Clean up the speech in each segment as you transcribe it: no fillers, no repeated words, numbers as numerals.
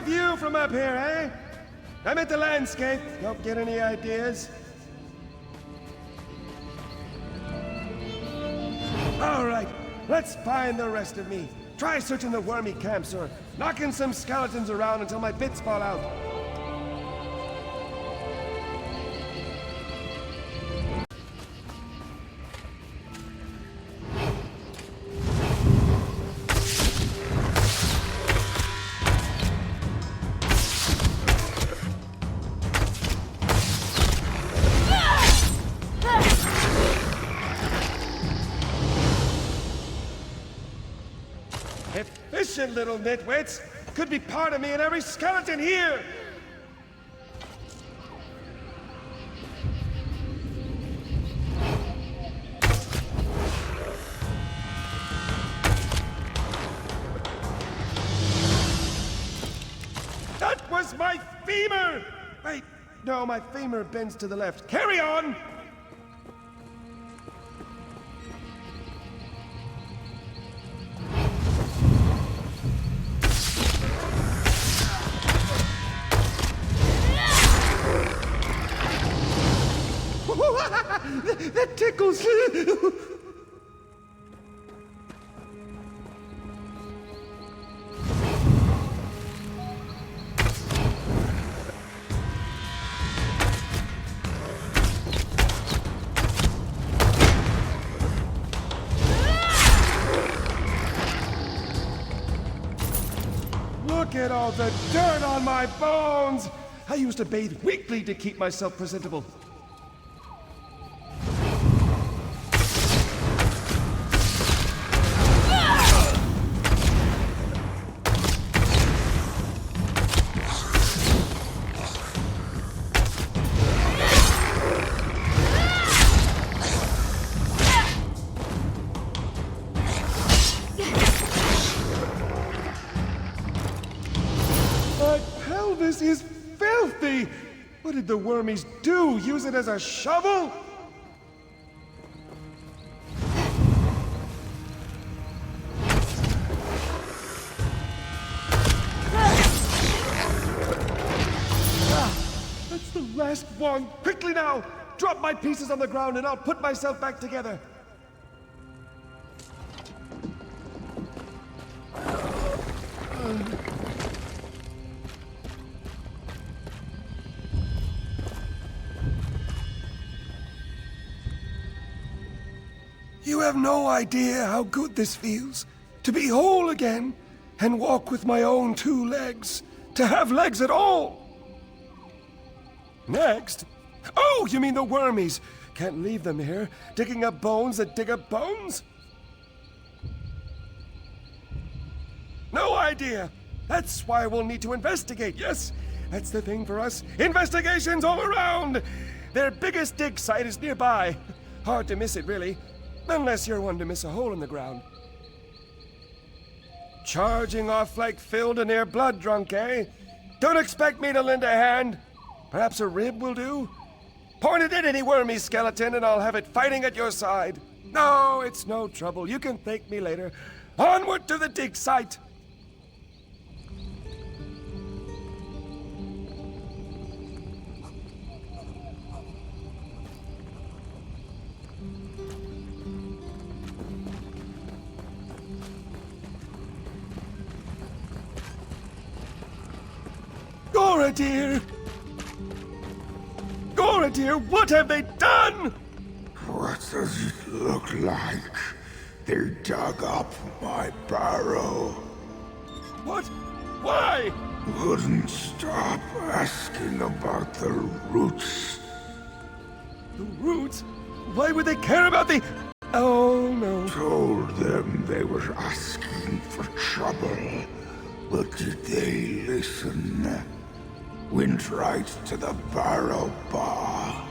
view from up here, eh? I'm at the landscape. Don't get any ideas. All right, let's find the rest of me. Try searching the wormy camps or knocking some skeletons around until my bits fall out. Efficient little nitwits! Could be part of me in every skeleton here! That was my femur! Wait, no, my femur bends to the left. Carry on! That tickles! Look at all the dirt on my bones! I used to bathe weekly to keep myself presentable. This is filthy! What did the wormies do? Use it as a shovel? That's the last one! Quickly now! Drop my pieces on the ground and I'll put myself back together. You have no idea how good this feels. To be whole again, and walk with my own two legs. To have legs at all. Next? Oh, you mean the wormies. Can't leave them here, digging up bones that dig up bones? No idea. That's why we'll need to investigate, yes? That's the thing for us. Investigations all around! Their biggest dig site is nearby. Hard to miss it, really. Unless you're one to miss a hole in the ground. Charging off like filled and near blood drunk, eh? Don't expect me to lend a hand. Perhaps a rib will do? Point it at any wormy skeleton and I'll have it fighting at your side. No, it's no trouble. You can thank me later. Onward to the dig site. Gora, dear! Gora, dear, what have they done? What does it look like? They dug up my barrow. What? Why? Wouldn't stop asking about the roots. The roots? Why would they care about the... Oh, no. Told them they were asking for trouble. But did they listen? Went right to the barrow bar.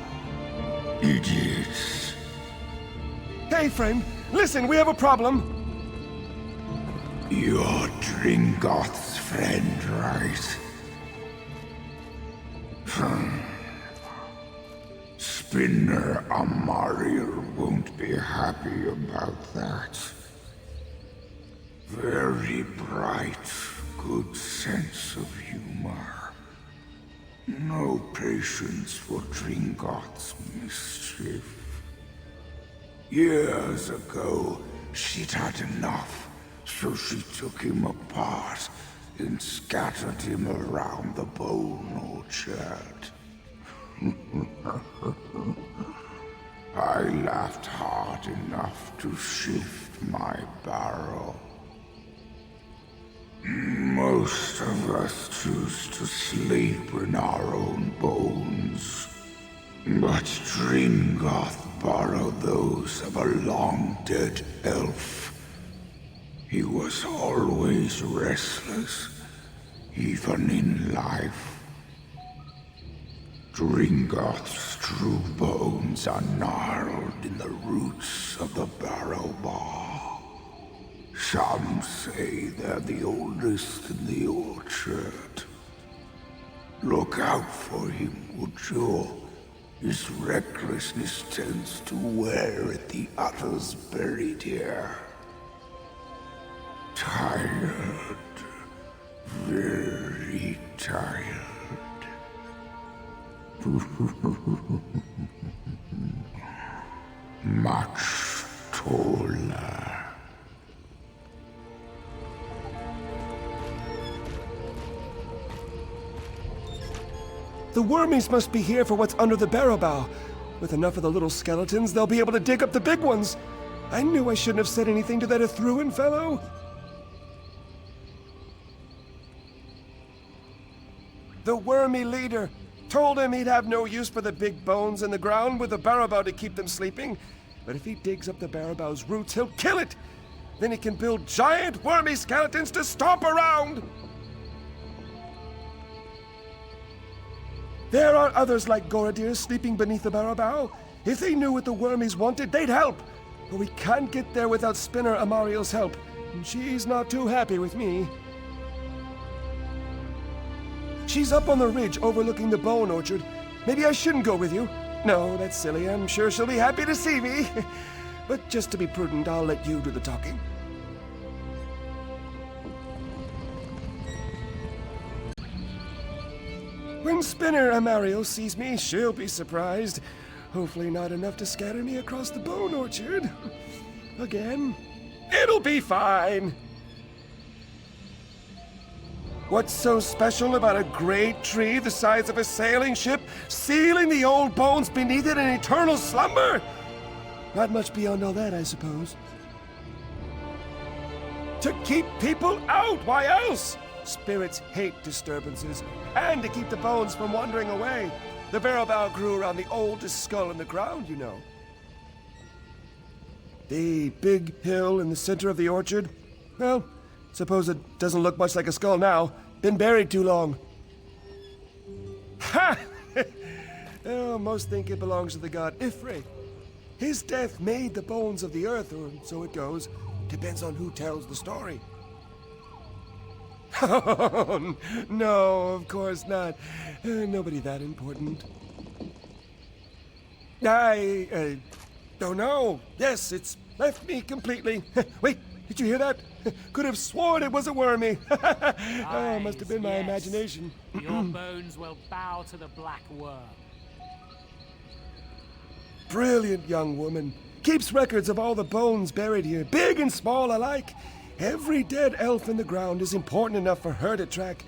Idiots. Hey, friend. Listen, we have a problem. You're Dringoth's friend, right? Spinner Amariel won't be happy about that. Very bright, good sense of humor. No patience for Dringoth's mischief. Years ago, she'd had enough, so she took him apart and scattered him around the bone orchard. I laughed hard enough to shift my barrel. Most of us choose to sleep in our own bones, but Dringoth borrowed those of a long-dead elf. He was always restless, even in life. Dringoth's true bones are gnarled in the roots of the barrow bar. Some say they're the oldest in the orchard. Look out for him, would you? His recklessness tends to wear at the others buried here. Tired. Very tired. Much taller. The wormies must be here for what's under the barrow bow. With enough of the little skeletons, they'll be able to dig up the big ones. I knew I shouldn't have said anything to that Ithruin fellow. The wormy leader told him he'd have no use for the big bones in the ground with the barrow bow to keep them sleeping. But if he digs up the barrow bow's roots, he'll kill it. Then he can build giant wormy skeletons to stomp around. There are others like Gorodir sleeping beneath the barrow bow. If they knew what the wormies wanted, they'd help. But we can't get there without Spinner Amariel's help, and she's not too happy with me. She's up on the ridge overlooking the bone orchard. Maybe I shouldn't go with you. No, that's silly. I'm sure she'll be happy to see me. But just to be prudent, I'll let you do the talking. When Spinner Amariel sees me, she'll be surprised. Hopefully not enough to scatter me across the bone orchard. Again. It'll be fine. What's so special about a great tree the size of a sailing ship, sealing the old bones beneath it in eternal slumber? Not much beyond all that, I suppose. To keep people out, why else? Spirits hate disturbances, and to keep the bones from wandering away. The barrow bow grew around the oldest skull in the ground, you know. The big hill in the center of the orchard? Well, suppose it doesn't look much like a skull now. Been buried too long. Ha! Oh, most think it belongs to the god Ifrit. His death made the bones of the earth, or so it goes. Depends on who tells the story. Oh, no, of course not. Nobody that important. I don't know. Yes, it's left me completely. Wait, did you hear that? Could have sworn it was a wormy. Oh, must have been my imagination. Your bones will bow to the black worm. Brilliant young woman. Keeps records of all the bones buried here, big and small alike. Every dead elf in the ground is important enough for her to track.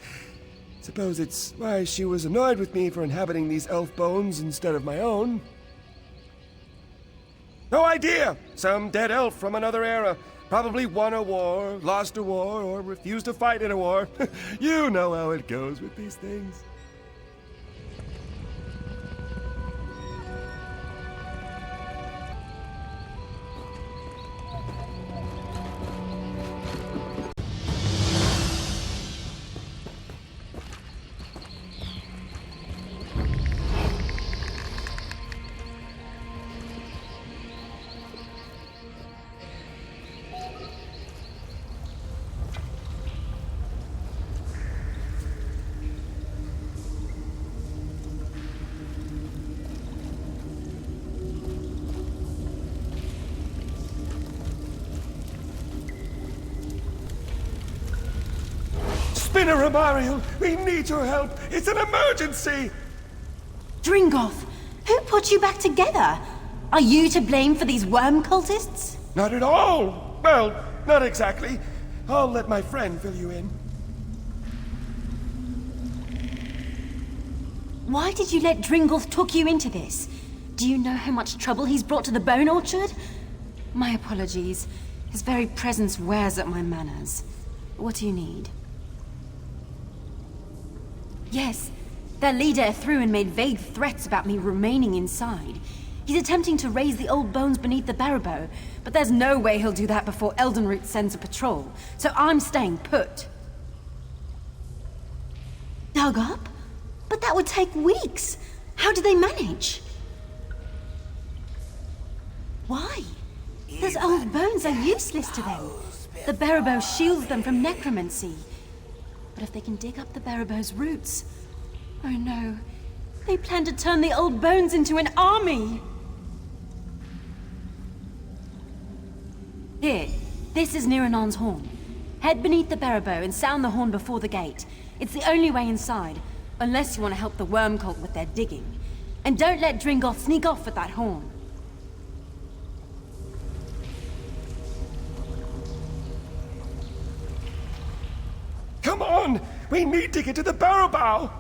Suppose it's why she was annoyed with me for inhabiting these elf bones instead of my own. No idea! Some dead elf from another era. Probably won a war, lost a war, or refused to fight in a war. You know how it goes with these things. Rina Romariel, we need your help. It's an emergency. Dringoth, who put you back together? Are you to blame for these worm cultists? Not at all. Well, not exactly. I'll let my friend fill you in. Why did you let Dringoth talk you into this? Do you know how much trouble he's brought to the Bone Orchard? My apologies. His very presence wears at my manners. What do you need? Yes, their leader threw and made vague threats about me remaining inside. He's attempting to raise the old bones beneath the Barrow, but there's no way he'll do that before Eldenroot sends a patrol, so I'm staying put. Dug up? But that would take weeks. How do they manage? Why? Those old bones are useless to them. The Barrow shields them from necromancy. But if they can dig up the Barrow's roots... Oh no. They plan to turn the old bones into an army! Here, this is Niranon's horn. Head beneath the Barrow and sound the horn before the gate. It's the only way inside, unless you want to help the worm cult with their digging. And don't let Dringoth sneak off with that horn. Come on! We need to get to the Barrow.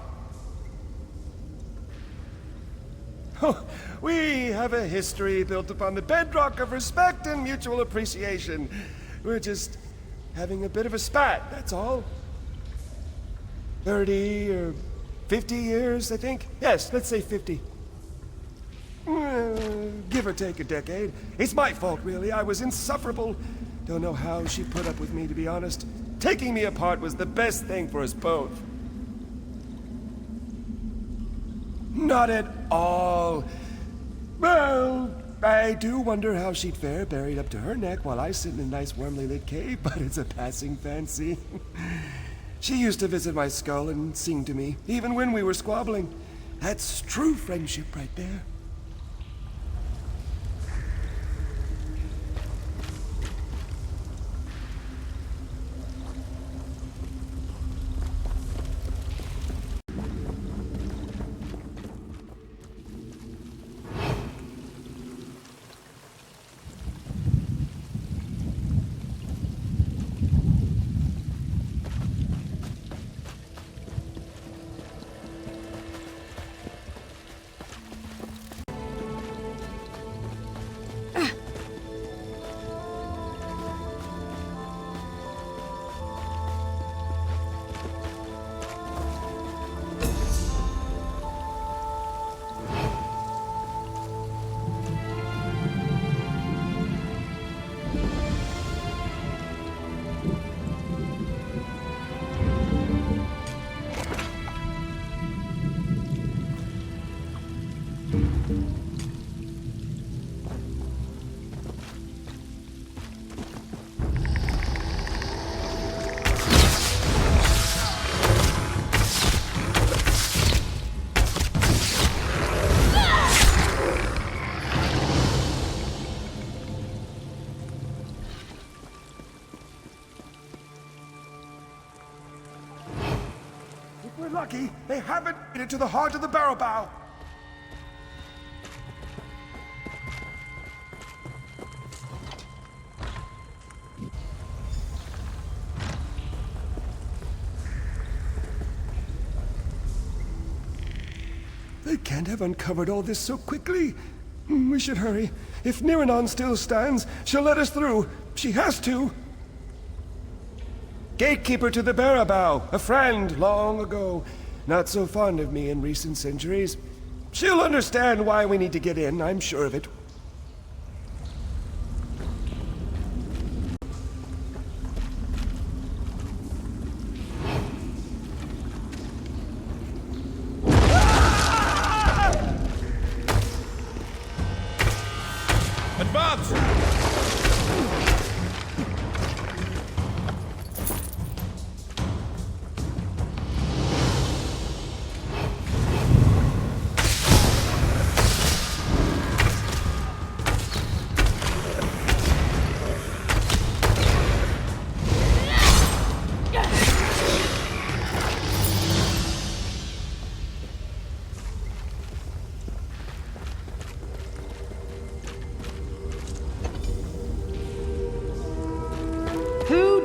Oh, we have a history built upon the bedrock of respect and mutual appreciation. We're just having a bit of a spat, that's all. 30 or 50 years, I think. Yes, let's say 50. Give or take a decade. It's my fault, really. I was insufferable. Don't know how she put up with me, to be honest. Taking me apart was the best thing for us both. Not at all. Well, I do wonder how she'd fare buried up to her neck while I sit in a nice warmly lit cave, but it's a passing fancy. She used to visit my skull and sing to me, even when we were squabbling. That's true friendship right there. We're lucky they haven't made it to the heart of the Barrow. They can't have uncovered all this so quickly. We should hurry. If Niranon still stands, she'll let us through. She has to. Gatekeeper to the Barrow, a friend long ago. Not so fond of me in recent centuries. She'll understand why we need to get in, I'm sure of it. Advance!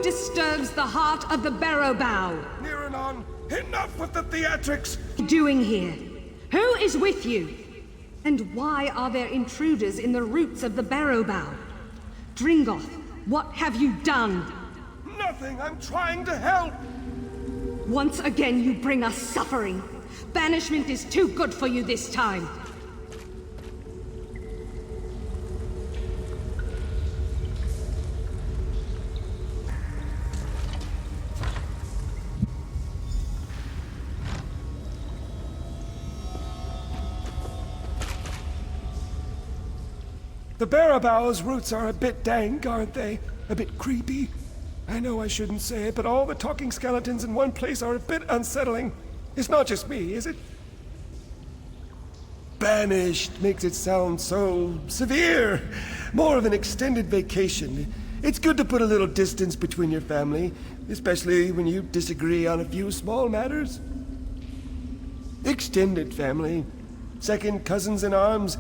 disturbs the heart of the Barrow Bow? Near and on. Enough with the theatrics! Doing here? Who is with you? And why are there intruders in the roots of the Barrow Bow? Dringoth, what have you done? Nothing. I'm trying to help. Once again you bring us suffering. Banishment is too good for you this time. The Barabow's roots are a bit dank, aren't they? A bit creepy. I know I shouldn't say it, but all the talking skeletons in one place are a bit unsettling. It's not just me, is it? Banished makes it sound so severe. More of an extended vacation. It's good to put a little distance between your family, especially when you disagree on a few small matters. Extended family. Second cousins in arms.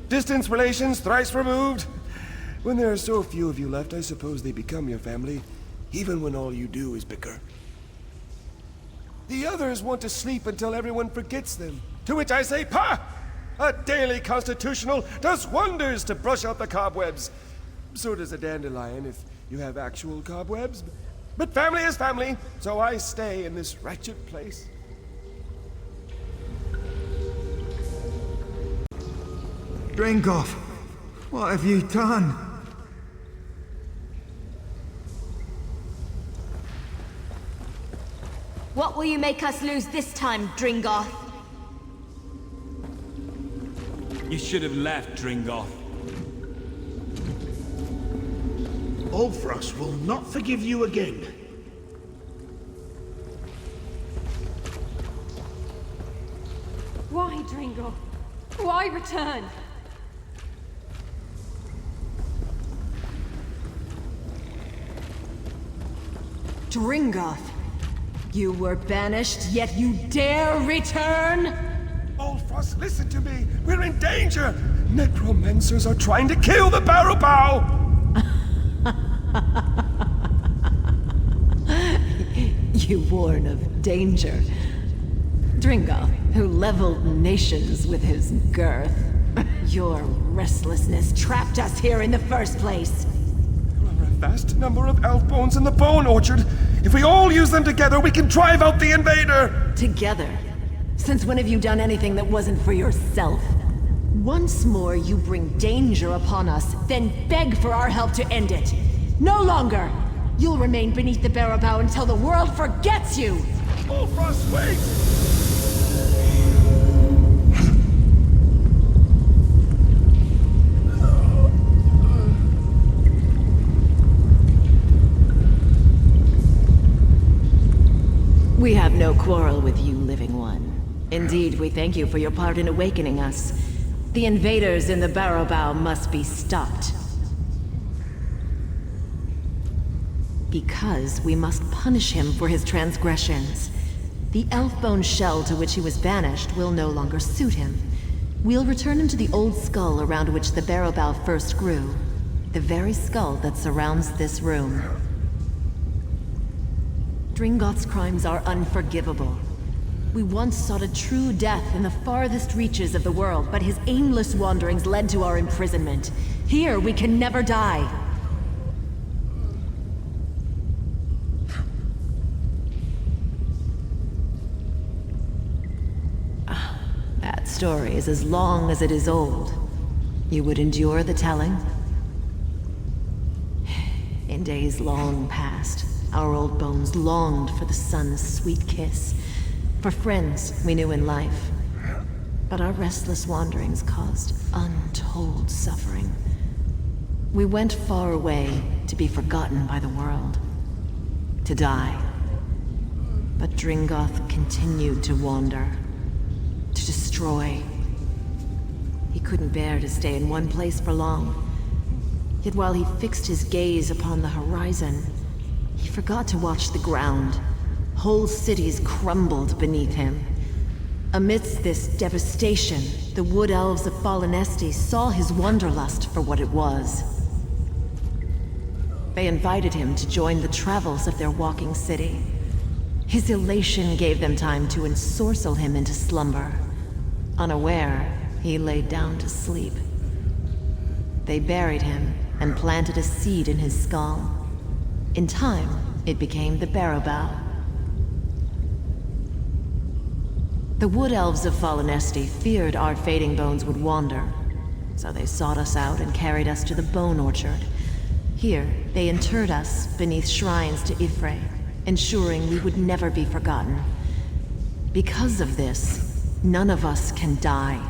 Distance relations thrice removed. When there are so few of you left, I suppose they become your family, even when all you do is bicker. The others want to sleep until everyone forgets them. To which I say, pah! A daily constitutional does wonders to brush out the cobwebs. So does a dandelion if you have actual cobwebs. But family is family, so I stay in this wretched place. Dringoff, what have you done? What will you make us lose this time, Dringoth? You should have left, Dringoth. Ulfrost will not forgive you again. Why, Dringoth? Why return? Dringoth, you were banished, yet you dare return? Ulfrost, listen to me. We're in danger. Necromancers are trying to kill the Barrowbow. You warn of danger. Dringoth, who leveled nations with his girth. Your restlessness trapped us here in the first place. There are a vast number of elf bones in the bone orchard. If we all use them together, we can drive out the invader! Together? Since when have you done anything that wasn't for yourself? Once more you bring danger upon us, then beg for our help to end it. No longer! You'll remain beneath the Barrowbow until the world forgets you! Ulfrost, wait! We have no quarrel with you, living one. Indeed, we thank you for your part in awakening us. The invaders in the Barrowbow must be stopped. Because we must punish him for his transgressions. The elf-bone shell to which he was banished will no longer suit him. We'll return him to the old skull around which the Barrowbow first grew. The very skull that surrounds this room. Dringoth's crimes are unforgivable. We once sought a true death in the farthest reaches of the world, but his aimless wanderings led to our imprisonment. Here, we can never die. That story is as long as it is old. You would endure the telling? In days long past, our old bones longed for the sun's sweet kiss, for friends we knew in life. But our restless wanderings caused untold suffering. We went far away to be forgotten by the world, to die. But Dringoth continued to wander, to destroy. He couldn't bear to stay in one place for long. Yet while he fixed his gaze upon the horizon, he forgot to watch the ground. Whole cities crumbled beneath him. Amidst this devastation, the wood elves of Fallen Estes saw his wanderlust for what it was. They invited him to join the travels of their walking city. His elation gave them time to ensorcel him into slumber. Unaware, he laid down to sleep. They buried him and planted a seed in his skull. In time, it became the Barrow Bough. The Wood Elves of Fallenesti feared our fading bones would wander, so they sought us out and carried us to the Bone Orchard. Here, they interred us beneath shrines to Ifre, ensuring we would never be forgotten. Because of this, none of us can die.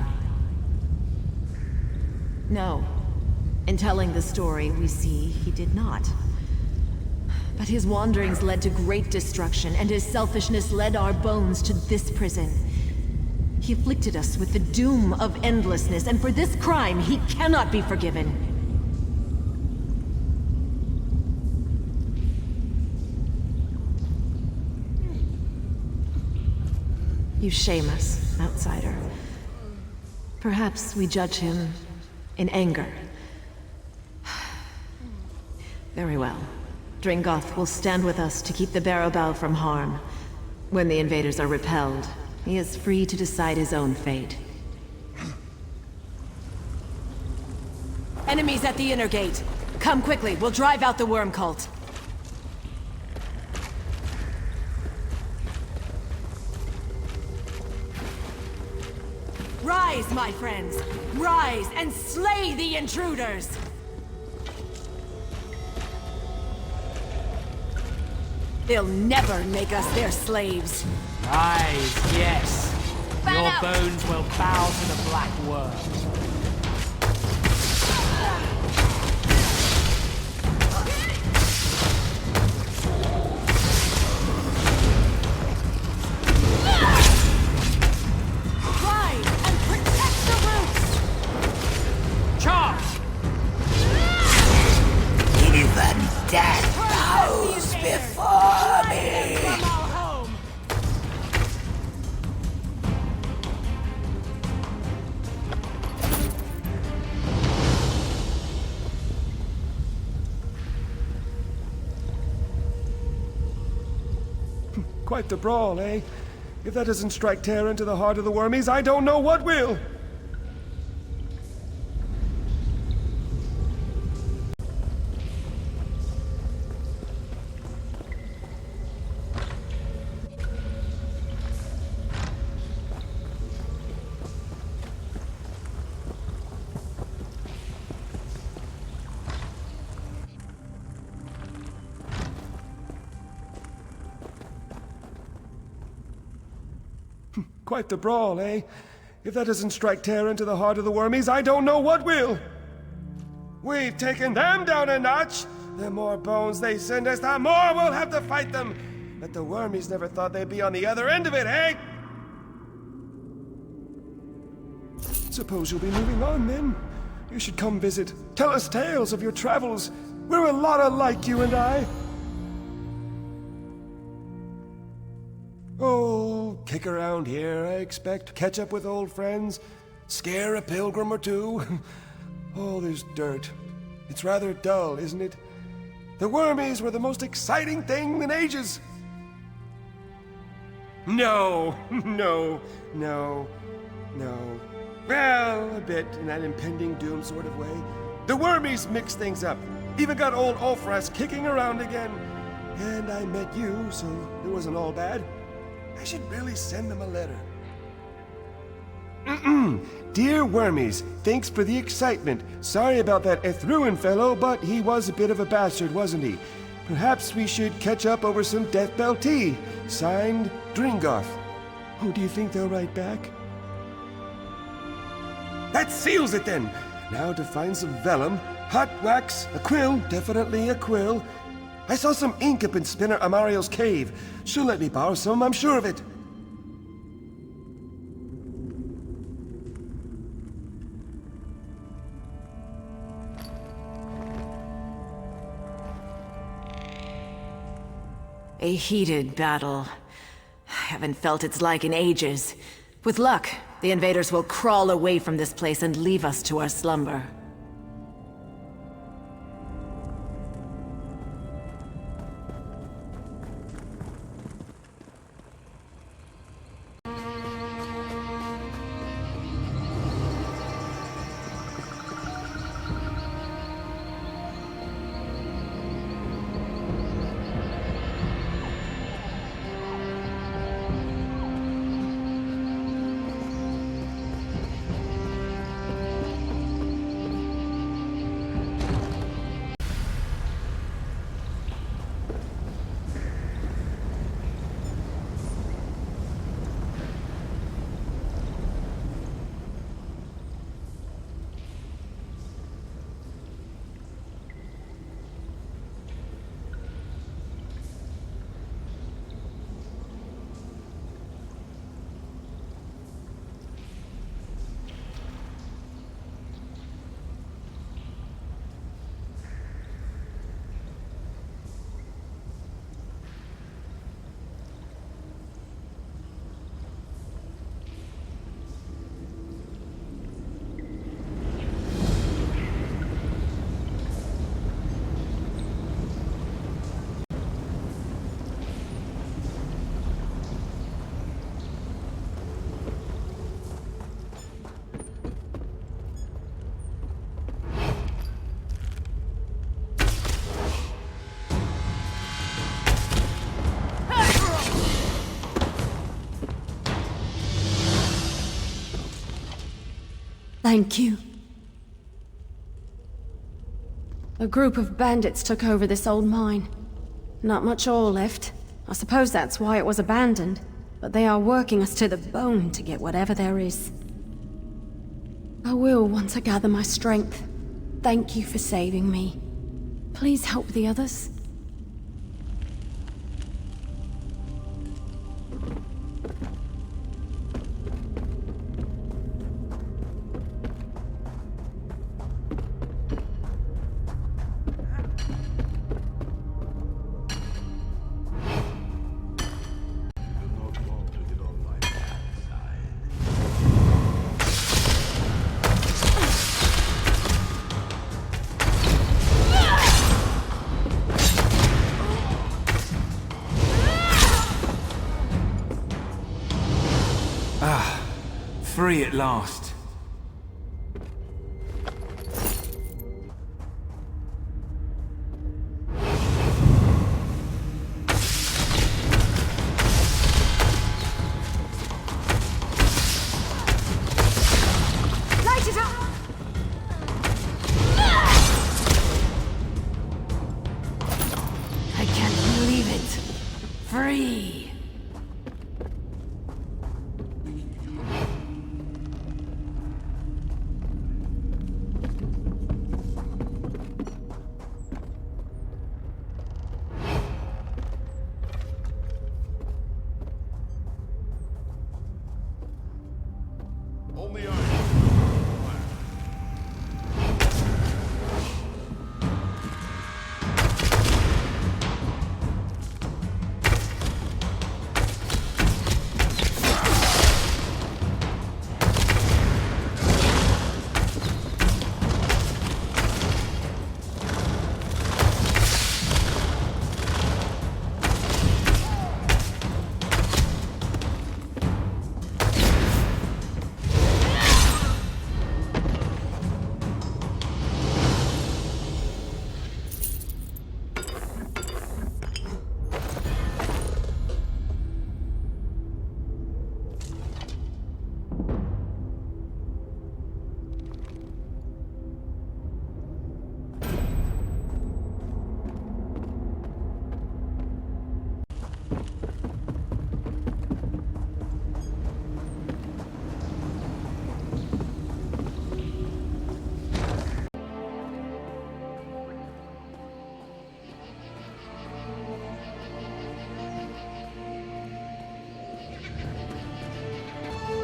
No. In telling the story, we see he did not. But his wanderings led to great destruction, and his selfishness led our bones to this prison. He afflicted us with the doom of endlessness, and for this crime, he cannot be forgiven. You shame us, outsider. Perhaps we judge him in anger. Very well. Dringoth will stand with us to keep the Barrow Bough from harm. When the invaders are repelled, he is free to decide his own fate. Enemies at the inner gate. Come quickly, we'll drive out the worm cult. Rise, my friends! Rise and slay the intruders! They'll never make us their slaves. Rise, yes. Fan Your out. bones will bow to the black worm. Rise and protect the roots! Charge! Even death bows before me. From our home! Quite the brawl, eh? If that doesn't strike terror into the heart of the wormies, I don't know what will! Quite the brawl, eh? If that doesn't strike terror into the heart of the wormies, I don't know what will! We've taken them down a notch! The more bones they send us, the more we'll have to fight them! But the wormies never thought they'd be on the other end of it, eh? Suppose you'll be moving on, then. You should come visit. Tell us tales of your travels. We're a lot alike, you and I. Oh, kick around here, I expect. Catch up with old friends. Scare a pilgrim or two. Oh, there's dirt. It's rather dull, isn't it? The wormies were the most exciting thing in ages. No, no, no, no. Well, a bit, in that impending doom sort of way. The wormies mixed things up. Even got old Ulfras kicking around again. And I met you, so it wasn't all bad. I should really send them a letter. Dear Wormies, thanks for the excitement. Sorry about that Ethruan fellow, but he was a bit of a bastard, wasn't he? Perhaps we should catch up over some Death Bell tea. Signed, Dringoth. Oh, do you think they'll write back? That seals it then! Now to find some vellum, hot wax, a quill, definitely a quill. I saw some ink up in Spinner Amario's cave. She'll let me borrow some, I'm sure of it. A heated battle. I haven't felt its like in ages. With luck, the invaders will crawl away from this place and leave us to our slumber. Thank you. A group of bandits took over this old mine. Not much ore left. I suppose that's why it was abandoned. But they are working us to the bone to get whatever there is. I will once I gather my strength. Thank you for saving me. Please help the others. Free at last. Light it up! I can't believe it. Free.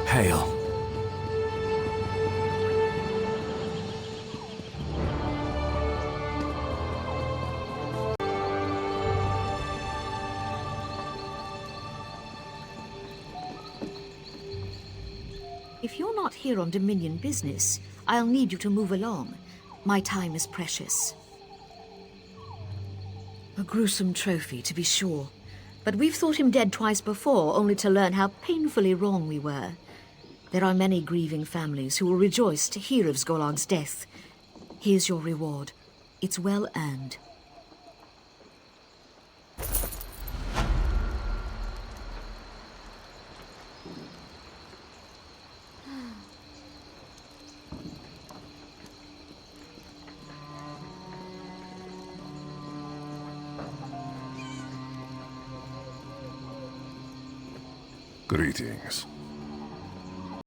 Hail. If you're not here on Dominion business, I'll need you to move along. My time is precious. A gruesome trophy, to be sure. But we've thought him dead twice before, only to learn how painfully wrong we were. There are many grieving families who will rejoice to hear of Zgolag's death. Here's your reward. It's well earned. Greetings.